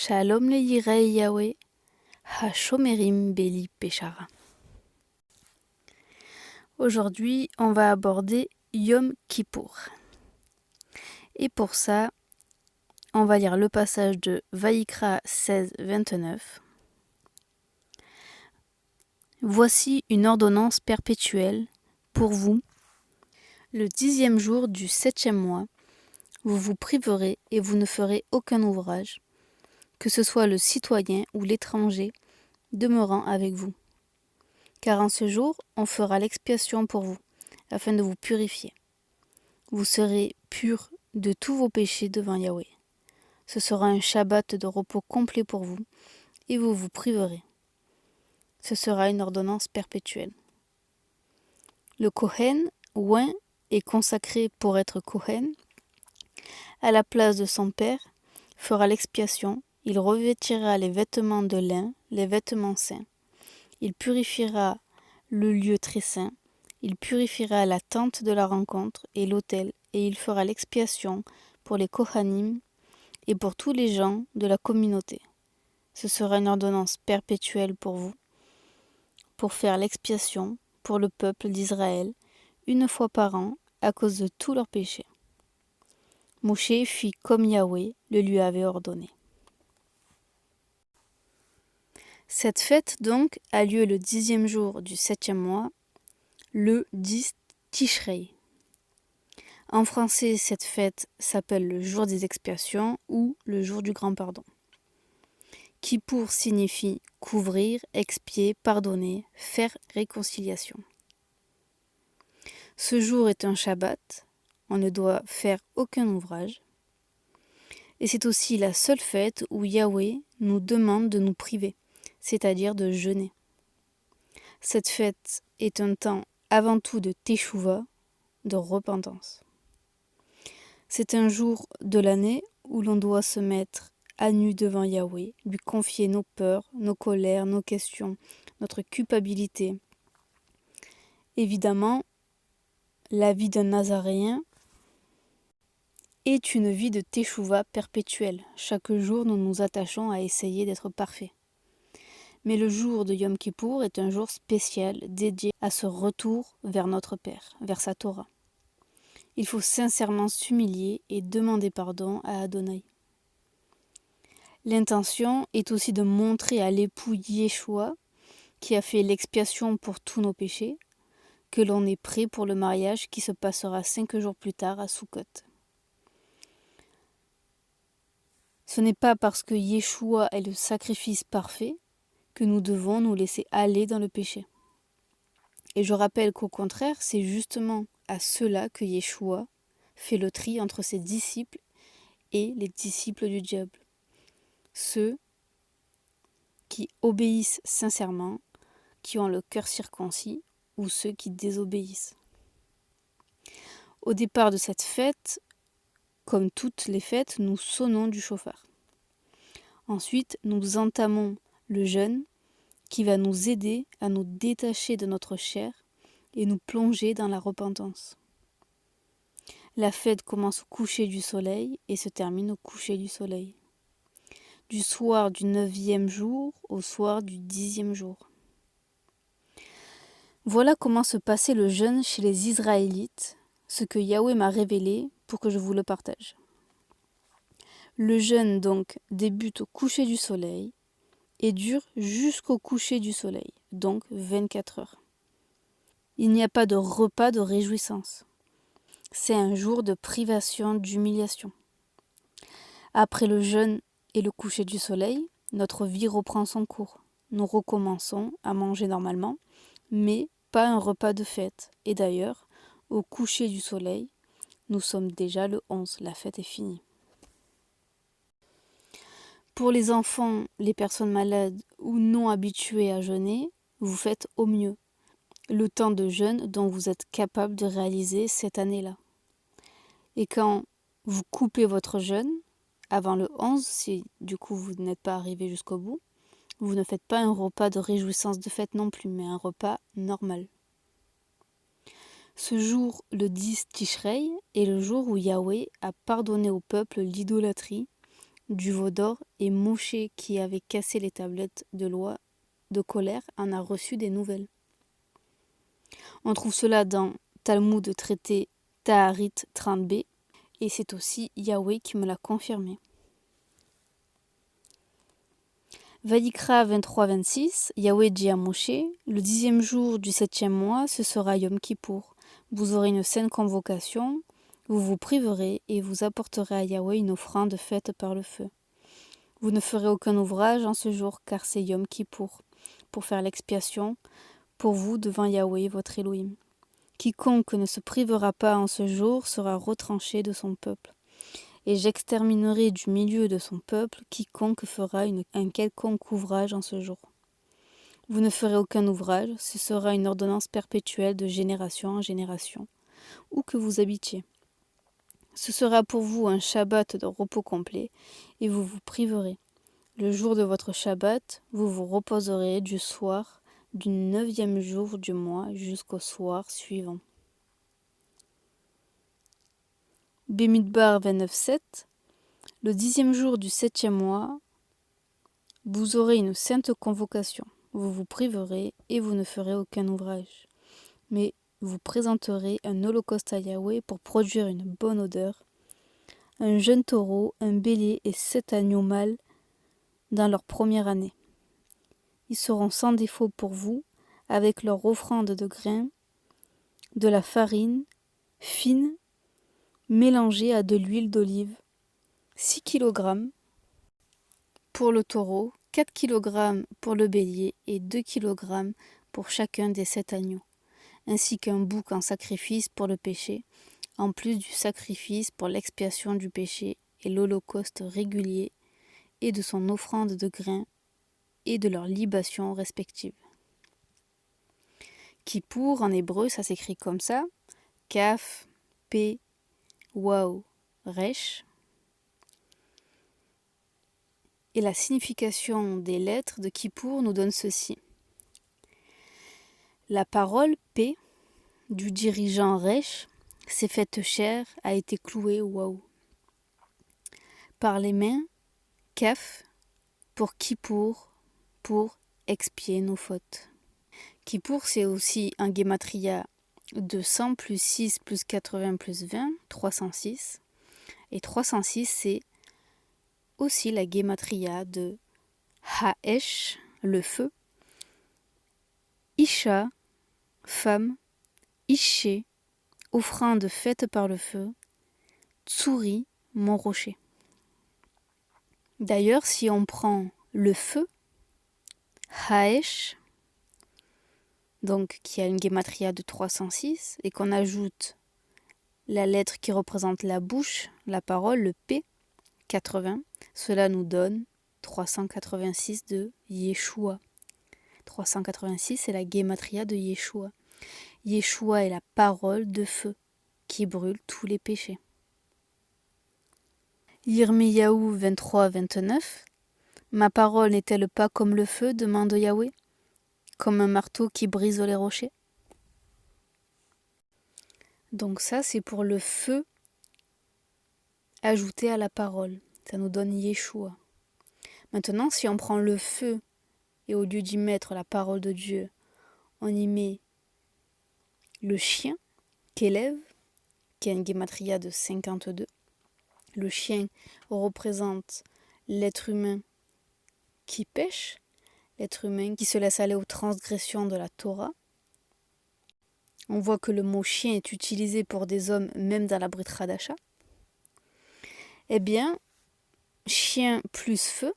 Shalom le Yirei Yahweh, Hashomerim Beli Peshara. Aujourd'hui, on va aborder Yom Kippour. Et pour ça, on va lire le passage de Vaïkra 16, 29. Voici une ordonnance perpétuelle pour vous. Le 10e jour du 7e mois, vous vous priverez et vous ne ferez aucun ouvrage, que ce soit le citoyen ou l'étranger demeurant avec vous. Car en ce jour, on fera l'expiation pour vous, afin de vous purifier. Vous serez purs de tous vos péchés devant Yahweh. Ce sera un Shabbat de repos complet pour vous, et vous vous priverez. Ce sera une ordonnance perpétuelle. Le Kohen, oint et consacré pour être Kohen, à la place de son père, fera l'expiation. Il revêtira les vêtements de lin, les vêtements saints. Il purifiera le lieu très saint. Il purifiera la tente de la rencontre et l'autel, et il fera l'expiation pour les Kohanim et pour tous les gens de la communauté. Ce sera une ordonnance perpétuelle pour vous, pour faire l'expiation pour le peuple d'Israël, une fois par an, à cause de tous leurs péchés. Moshe fit comme Yahweh le lui avait ordonné. Cette fête donc a lieu le 10e jour du 7e mois, le 10 Tishrei. En français, cette fête s'appelle le jour des expiations ou le jour du grand pardon. Kippour signifie couvrir, expier, pardonner, faire réconciliation. Ce jour est un Shabbat, on ne doit faire aucun ouvrage. Et c'est aussi la seule fête où Yahweh nous demande de nous priver, c'est-à-dire de jeûner. Cette fête est un temps avant tout de teshuva, de repentance. C'est un jour de l'année où l'on doit se mettre à nu devant Yahweh, lui confier nos peurs, nos colères, nos questions, notre culpabilité. Évidemment, la vie d'un Nazaréen est une vie de teshuva perpétuelle. Chaque jour, nous nous attachons à essayer d'être parfaits. Mais le jour de Yom Kippour est un jour spécial dédié à ce retour vers notre Père, vers sa Torah. Il faut sincèrement s'humilier et demander pardon à Adonai. L'intention est aussi de montrer à l'époux Yeshua, qui a fait l'expiation pour tous nos péchés, que l'on est prêt pour le mariage qui se passera 5 jours plus tard à Sukkot. Ce n'est pas parce que Yeshua est le sacrifice parfait que nous devons nous laisser aller dans le péché. Et je rappelle qu'au contraire, c'est justement à cela que Yeshua fait le tri entre ses disciples et les disciples du diable. Ceux qui obéissent sincèrement, qui ont le cœur circoncis, ou ceux qui désobéissent. Au départ de cette fête, comme toutes les fêtes, nous sonnons du chauffard. Ensuite, nous entamons le jeûne qui va nous aider à nous détacher de notre chair et nous plonger dans la repentance. La fête commence au coucher du soleil et se termine au coucher du soleil. Du soir du 9e jour au soir du 10e jour. Voilà comment se passait le jeûne chez les Israélites, ce que Yahweh m'a révélé pour que je vous le partage. Le jeûne donc débute au coucher du soleil et dure jusqu'au coucher du soleil, donc 24 heures. Il n'y a pas de repas de réjouissance. C'est un jour de privation, d'humiliation. Après le jeûne et le coucher du soleil, notre vie reprend son cours. Nous recommençons à manger normalement, mais pas un repas de fête. Et d'ailleurs, au coucher du soleil, nous sommes déjà le 11, la fête est finie. Pour les enfants, les personnes malades ou non habituées à jeûner, vous faites au mieux le temps de jeûne dont vous êtes capable de réaliser cette année-là. Et quand vous coupez votre jeûne, avant le 11, si du coup vous n'êtes pas arrivé jusqu'au bout, vous ne faites pas un repas de réjouissance de fête non plus, mais un repas normal. Ce jour, le 10 Tishrei, est le jour où Yahweh a pardonné au peuple l'idolâtrie du veau d'or, et Moshe, qui avait cassé les tablettes de loi de colère, en a reçu des nouvelles. On trouve cela dans Talmud traité Taharit 30b, et c'est aussi Yahweh qui me l'a confirmé. Vayikra 23-26, Yahweh dit à Moshe, le 10e jour du 7e mois, ce sera Yom Kippour. Vous aurez une sainte convocation, vous vous priverez et vous apporterez à Yahweh une offrande faite par le feu. Vous ne ferez aucun ouvrage en ce jour, car c'est Yom Kippour, pour faire l'expiation pour vous devant Yahweh votre Elohim. Quiconque ne se privera pas en ce jour sera retranché de son peuple. Et j'exterminerai du milieu de son peuple quiconque fera un quelconque ouvrage en ce jour. Vous ne ferez aucun ouvrage, ce sera une ordonnance perpétuelle de génération en génération, où que vous habitiez. Ce sera pour vous un Shabbat de repos complet, et vous vous priverez. Le jour de votre Shabbat, vous vous reposerez du soir du 9e jour du mois jusqu'au soir suivant. Bemidbar 29-7, le 10e jour du 7e mois, vous aurez une sainte convocation. Vous vous priverez et vous ne ferez aucun ouvrage. Mais vous présenterez un holocauste à Yahweh pour produire une bonne odeur, un jeune taureau, un bélier et 7 agneaux mâles dans leur première année. Ils seront sans défaut pour vous, avec leur offrande de grains, de la farine fine mélangée à de l'huile d'olive, 6 kg pour le taureau, 4 kg pour le bélier et 2 kg pour chacun des 7 agneaux, ainsi qu'un bouc en sacrifice pour le péché, en plus du sacrifice pour l'expiation du péché et l'holocauste régulier et de son offrande de grains et de leurs libations respectives. Kippour en hébreu, ça s'écrit comme ça, Kaf, P, Waw, Resh. Et la signification des lettres de Kippour nous donne ceci. La parole P du dirigeant Resh s'est faite chair, a été clouée Waw. Par les mains, Kaf pour Kippour, pour expier nos fautes. Kippour, c'est aussi un gematria de 100 plus 6 plus 80 plus 20, 306. Et 306, c'est aussi la gematria de Haesh, le feu, Isha, femme, Ishe, offrande faite par le feu, Tsuri, mon rocher. D'ailleurs, si on prend le feu, Haesh, donc qui a une gematria de 306, et qu'on ajoute la lettre qui représente la bouche, la parole, le P, 80, cela nous donne 386 de Yeshua. 386, c'est la gematria de Yeshua. Yeshua est la parole de feu qui brûle tous les péchés. Yirmiyahu 23-29, ma parole n'est-elle pas comme le feu, demande Yahweh, comme un marteau qui brise les rochers? Donc ça, c'est pour le feu ajouté à la parole. Ça nous donne Yeshua. Maintenant, si on prend le feu et au lieu d'y mettre la parole de Dieu, on y met le chien, Kélev, qui a une gematria de 52. Le chien représente l'être humain qui pêche, l'être humain qui se laisse aller aux transgressions de la Torah. On voit que le mot chien est utilisé pour des hommes même dans la Brit Hadasha. Eh bien, chien plus feu,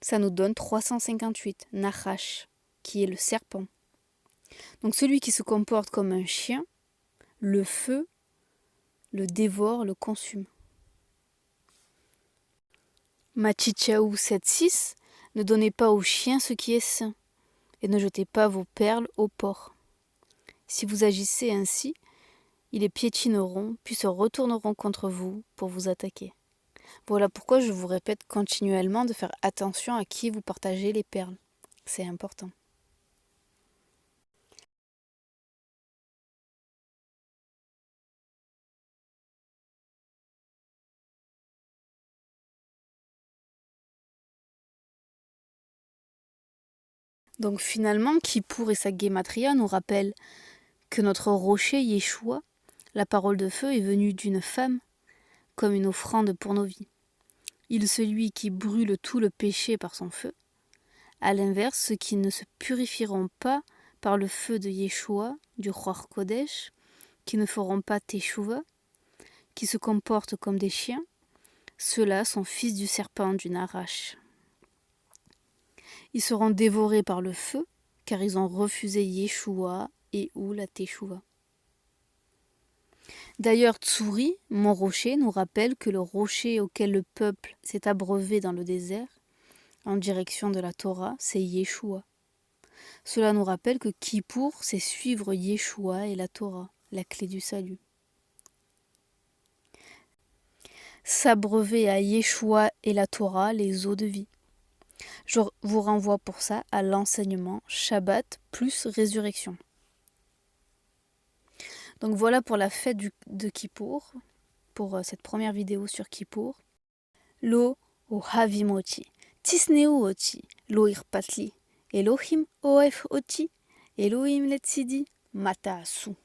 ça nous donne 358, Nachash, qui est le serpent. Donc celui qui se comporte comme un chien, le feu le dévore, le consume. Machichaou 7.6, ne donnez pas aux chiens ce qui est sain, et ne jetez pas vos perles au porc. Si vous agissez ainsi, ils les piétineront, puis se retourneront contre vous pour vous attaquer. Voilà pourquoi je vous répète continuellement de faire attention à qui vous partagez les perles. C'est important. Donc finalement, Kippour et sa Gematria nous rappellent que notre rocher Yeshua, la parole de feu, est venue d'une femme comme une offrande pour nos vies. Il est celui qui brûle tout le péché par son feu. À l'inverse, ceux qui ne se purifieront pas par le feu de Yeshua, du Ruach Kodesh, qui ne feront pas Teshuva, qui se comportent comme des chiens, ceux-là sont fils du serpent, du Narash. Ils seront dévorés par le feu, car ils ont refusé Yeshua et ou la Teshuva. D'ailleurs, Tsuri, mon rocher, nous rappelle que le rocher auquel le peuple s'est abreuvé dans le désert, en direction de la Torah, c'est Yeshua. Cela nous rappelle que Kippour, c'est suivre Yeshua et la Torah, la clé du salut. S'abreuver à Yeshua et la Torah, les eaux de vie. Je vous renvoie pour ça à l'enseignement Shabbat plus résurrection. Donc voilà pour la fête de Kippour, pour cette première vidéo sur Kippour. Lo ohavim oti, tisneu oti, lo irpatli, Elohim oef oti, Elohim letzidi, mataasu.